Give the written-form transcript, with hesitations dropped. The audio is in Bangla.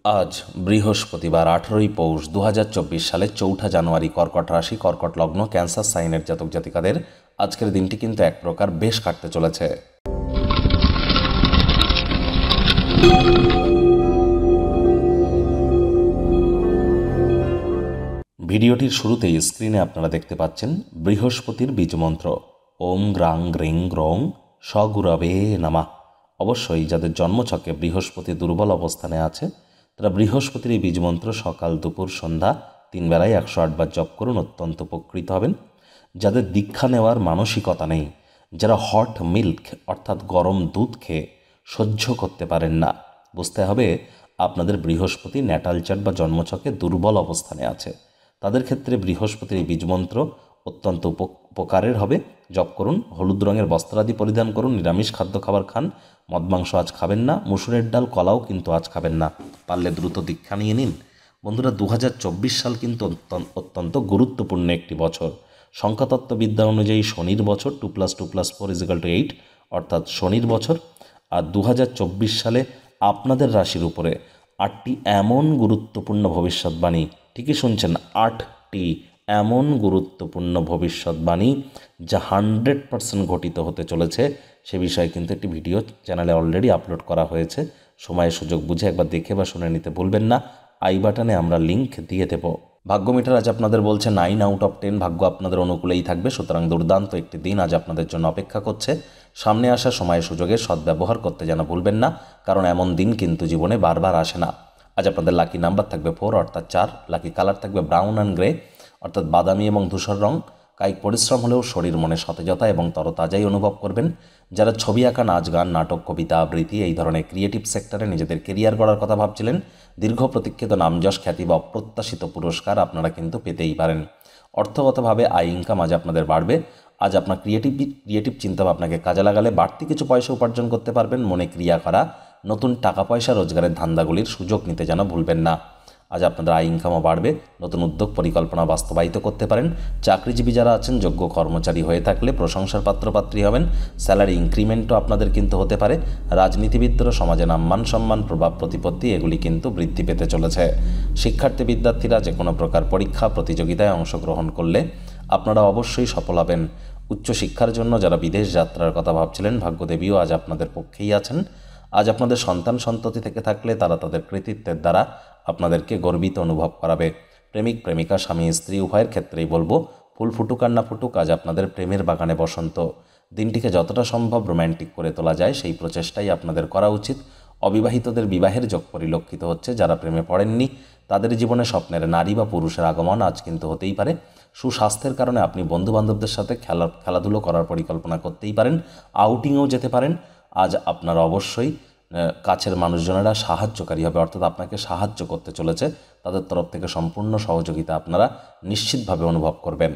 আজ বৃহস্পতিবার 18ই পৌষ 2024 সালে 4 জানুয়ারি কর্কট রাশি কর্কট লগ্ন ক্যান্সার সাইনের জাতক জাতিকাদের আজকের দিনটি কিন্তু এক প্রকার বেশ কাটতে চলেছে। ভিডিওটির শুরুতেই স্ক্রিনে আপনারা দেখতে পাচ্ছেন বৃহস্পতির বীজমন্ত্র ওম গ্রাং গ্রিং গ্রং স্বগুরবে নমঃ। অবশ্যই যাদের জন্মছকে বৃহস্পতি দুর্বল অবস্থানে আছে তারা বৃহস্পতির এই বীজমন্ত্র সকাল দুপুর সন্ধ্যা 3 বেলায় 108 বার জপ করুন, অত্যন্ত উপকৃত হবেন। যাদের দীক্ষা নেওয়ার মানসিকতা নেই, যারা হট মিল্ক অর্থাৎ গরম দুধ খেয়ে সহ্য করতে পারেন না, বুঝতে হবে আপনাদের বৃহস্পতি ন্যাটাল চার্ট বা জন্মছকে দুর্বল অবস্থানে আছে। তাদের ক্ষেত্রে বৃহস্পতির এই বীজমন্ত্র অত্যন্ত উপকারের হবে। জপ করুন, হলুদ রঙের বস্ত্রাদি পরিধান করুন, নিরামিষ খাদ্য খাবার খান, মদ মাংস আজ খাবেন না, মুসুরের ডাল কলাও কিন্তু আজ খাবেন না, পারলে দ্রুত দীক্ষা নিয়ে নিন। বন্ধুরা, 2024 সাল কিন্তু অত্যন্ত গুরুত্বপূর্ণ একটি বছর। সংখ্যাতত্ত্ববিদ্যা অনুযায়ী শনির বছর 2+2+4 = 8, অর্থাৎ শনির বছর। আর 2024 সালে আপনাদের রাশির উপরে 8টি এমন গুরুত্বপূর্ণ ভবিষ্যৎবাণী, ঠিকই শুনছেন, 8টি এমন গুরুত্বপূর্ণ ভবিষ্যৎবাণী যা 100% ঘটিত হতে চলেছে। সে বিষয়ে কিন্তু একটি ভিডিও চ্যানেলে অলরেডি আপলোড করা হয়েছে। সময় সুযোগ বুঝে একবার দেখে বা শুনে নিতে ভুলবেন না। আই বাটনে আমরা লিঙ্ক দিয়ে দেব। ভাগ্য মিটার আজ আপনাদের বলছে 9/10 ভাগ্য আপনাদের অনুকূলেই থাকবে। সুতরাং দুর্দান্ত একটি দিন আজ আপনাদের জন্য অপেক্ষা করছে। সামনে আসা সময় সুযোগের সদ্ব্যবহার করতে যেন ভুলবেন না, কারণ এমন দিন কিন্তু জীবনে বারবার আসে না। আজ আপনাদের লাকি নাম্বার থাকবে 4 অর্থাৎ 4, লাকি কালার থাকবে ব্রাউন অ্যান্ড গ্রে অর্থাৎ বাদামি এবং ধূসর রং। কায়িক পরিশ্রম হলেও শরীর মনে সতেজতা এবং তরতাজাই অনুভব করবেন। যারা ছবি আঁকা, নাচ গান, নাটক, কবিতা আবৃত্তি এই ধরনের ক্রিয়েটিভ সেক্টরে নিজেদের কেরিয়ার গড়ার কথা ভাবছিলেন, দীর্ঘ প্রতীক্ষিত নামযশ, খ্যাতি বা অপ্রত্যাশিত পুরস্কার আপনারা কিন্তু পেতেই পারেন। অর্থগতভাবে আয় ইনকাম আজ আপনাদের বাড়বে। আজ আপনার ক্রিয়েটিভ চিন্তাভাবনাকে কাজে লাগালে বাড়তি কিছু পয়সা উপার্জন করতে পারবেন। মনে ক্রিয়া করা, নতুন টাকা পয়সা রোজগারের ধান্দাগুলির সুযোগ নিতে যেন ভুলবেন না। আজ আপনাদের আয় ইনকামও বাড়বে, নতুন উদ্যোগ পরিকল্পনা বাস্তবায়িত করতে পারেন। চাকরিজীবী যারা আছেন, যোগ্য কর্মচারী হয়ে থাকলে প্রশংসার পাত্রপাত্রী হবেন। স্যালারি ইনক্রিমেন্টও আপনাদের কিন্তু হতে পারে। রাজনীতিবিদদেরও সমাজে নাম্মান সম্মান, প্রভাব প্রতিপত্তি এগুলি কিন্তু বৃদ্ধি পেতে চলেছে। শিক্ষার্থী বিদ্যার্থীরা যে কোনো প্রকার পরীক্ষা প্রতিযোগিতায় অংশগ্রহণ করলে আপনারা অবশ্যই সফল হবেন। উচ্চশিক্ষার জন্য যারা বিদেশ যাত্রার কথা ভাবছিলেন, ভাগ্যদেবীও আজ আপনাদের পক্ষেই আছেন। আজ আপনাদের সন্তান সন্ততি থেকে থাকলে তারা তাদের কৃতিত্বের দ্বারা আপনাদেরকে গর্বিত অনুভব করাবে। প্রেমিক প্রেমিকা, স্বামী স্ত্রী উভয়ের ক্ষেত্রেই বলবো, ফুল ফুটুক আর না ফুটুক, আজ আপনাদের প্রেমের বাগানে বসন্ত। দিনটিকে যতটা সম্ভব রোম্যান্টিক করে তোলা যায় সেই প্রচেষ্টাই আপনাদের করা উচিত। অবিবাহিতদের বিবাহের যোগ পরিলক্ষিত হচ্ছে। যারা প্রেমে পড়েননি তাদের জীবনে স্বপ্নের নারী বা পুরুষের আগমন আজ কিন্তু হতেই পারে। সুস্বাস্থ্যের কারণে আপনি বন্ধুবান্ধবদের সাথে খেলাধুলো করার পরিকল্পনা করতেই পারেন, আউটিংয়েও যেতে পারেন। আজ আপনারা অবশ্যই কাছের মানুষজনেরা সাহায্যকারী হবে, অর্থাৎ আপনাকে সাহায্য করতে চলেছে। তাদের তরফ থেকে সম্পূর্ণ সহযোগিতা আপনারা নিশ্চিতভাবে অনুভব করবেন।